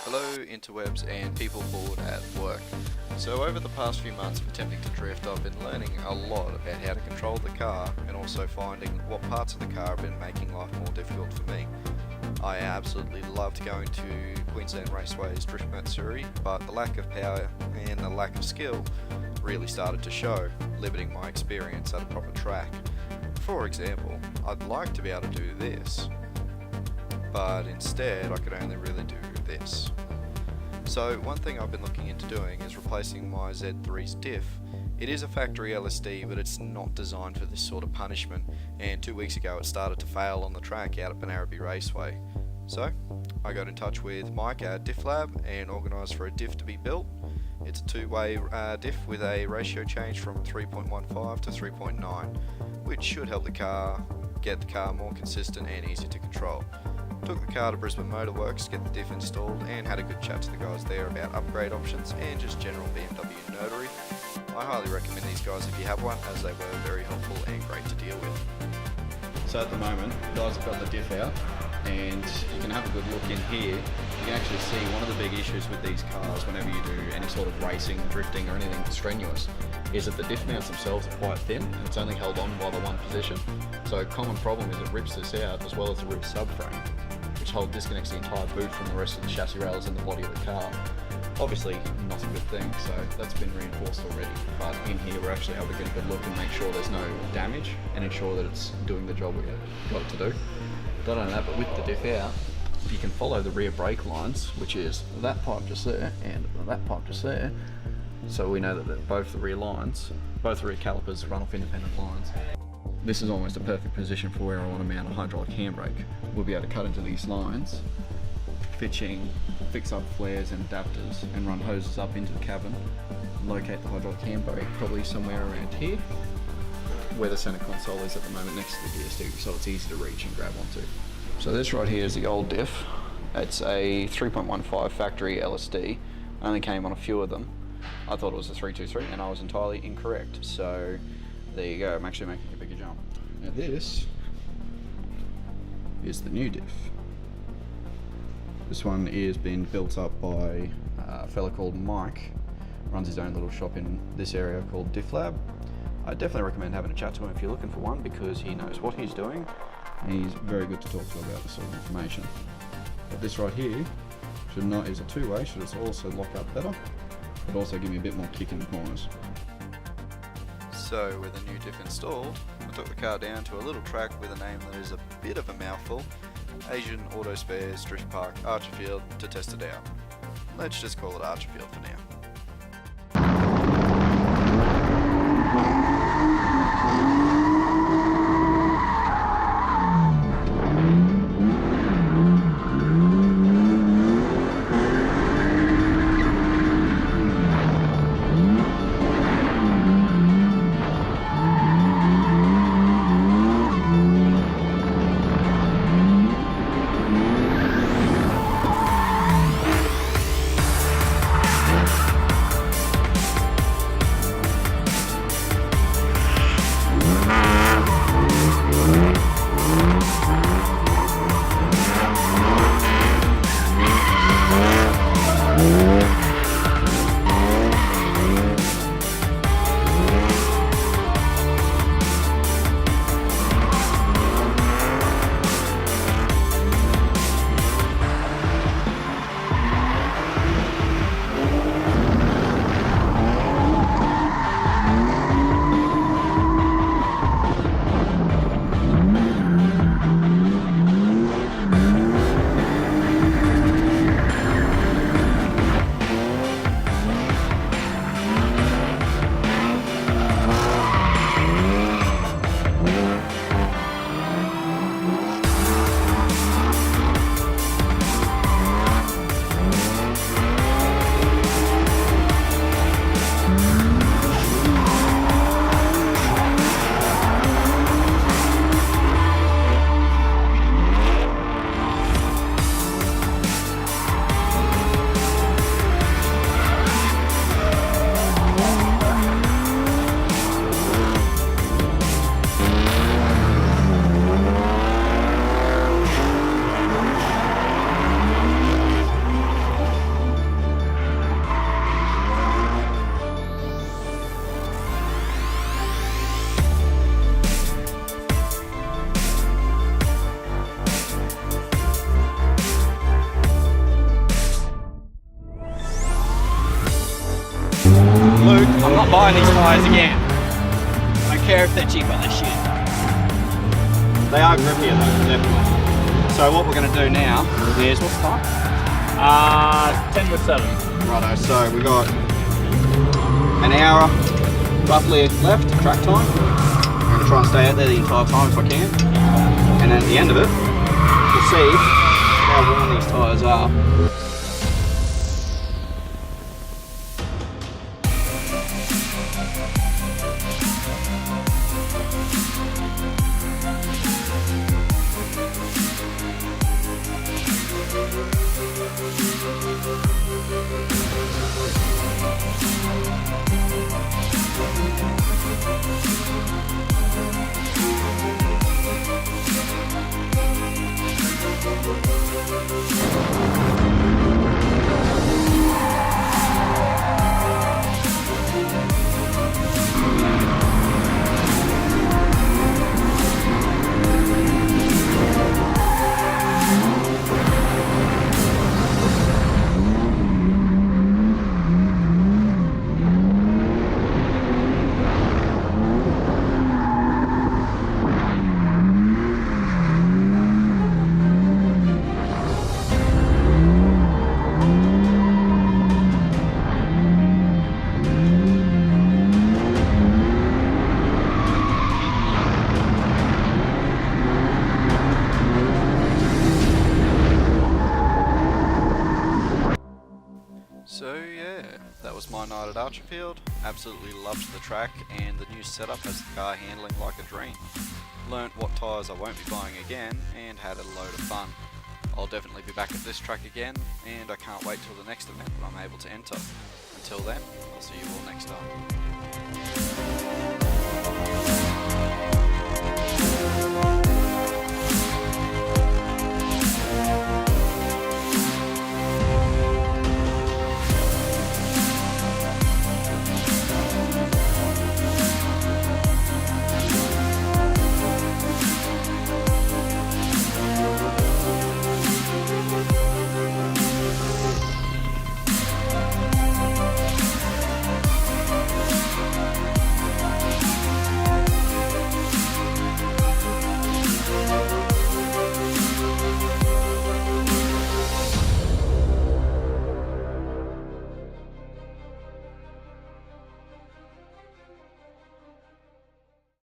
Hello interwebs and people bored at work. So over the past few months of attempting to drift, I've been learning a lot about how to control the car and also finding what parts of the car have been making life more difficult for me. I absolutely loved going to Queensland Raceway's Drift Matsuri, but the lack of power and the lack of skill really started to show, limiting my experience at a proper track. For example, I'd like to be able to do this, but instead I could only really do this. So one thing I've been looking into doing is replacing my Z3's diff. It is a factory LSD, but it's not designed for this sort of punishment, and 2 weeks ago it started to fail on the track out at Benarabi Raceway. So I got in touch with Mike at Diff Lab and organised for a diff to be built. It's a two-way diff with a ratio change from 3.15 to 3.9, which should help get the car more consistent and easier to control. Took the car to Brisbane Motorworks to get the diff installed and had a good chat to the guys there about upgrade options and just general BMW nerdery. I highly recommend these guys if you have one, as they were very helpful and great to deal with. So at the moment, guys have got the diff out, and you can have a good look in here. You can actually see one of the big issues with these cars whenever you do any sort of racing, drifting or anything strenuous is that the diff mounts themselves are quite thin and it's only held on by the one position. So a common problem is it rips this out as well as the ripped subframe, which disconnects the entire boot from the rest of the chassis rails and the body of the car. Obviously not a good thing, so that's been reinforced already. But in here we're actually able to get a good look and make sure there's no damage and ensure that it's doing the job we've got it to do. Not only that, but with the diff out, you can follow the rear brake lines, which is that pipe just there and that pipe just there. So we know that both the rear lines, both the rear calipers run off independent lines. This is almost a perfect position for where I want to mount a hydraulic handbrake. We'll be able to cut into these lines, fix up flares and adapters, and run hoses up into the cabin, locate the hydraulic handbrake probably somewhere around here, where the center console is at the moment next to the gear stick, so it's easy to reach and grab onto. So this right here is the old diff. It's a 3.15 factory LSD. Only came on a few of them. I thought it was a 323 and I was entirely incorrect. So there you go, I'm actually making a bigger jump. Now this is the new diff. This one is being built up by a fella called Mike. Runs his own little shop in this area called Diff Lab. I definitely recommend having a chat to him if you're looking for one, because he knows what he's doing and he's very good to talk to about this sort of information. But this right here is a two-way, should also lock up better, but also give me a bit more kick in the corners. So with the new diff installed, I took the car down to a little track with a name that is a bit of a mouthful, Asian Auto Spares Drift Park Archerfield, to test it out. Let's just call it Archerfield for now. I'm buying these tyres again. I don't care if they're cheap, but they're shit. They are grippier though, definitely. So what we're going to do now is, what's the time? 10 to 7. Righto, so we got an hour roughly left, track time. I'm going to try and stay out there the entire time if I can. And then at the end of it, we'll see how worn these tyres are. So yeah, that was my night at Archerfield. Absolutely loved the track, and the new setup has the car handling like a dream. Learnt what tyres I won't be buying again, and had a load of fun. I'll definitely be back at this track again, and I can't wait till the next event that I'm able to enter. Until then, I'll see you all next time.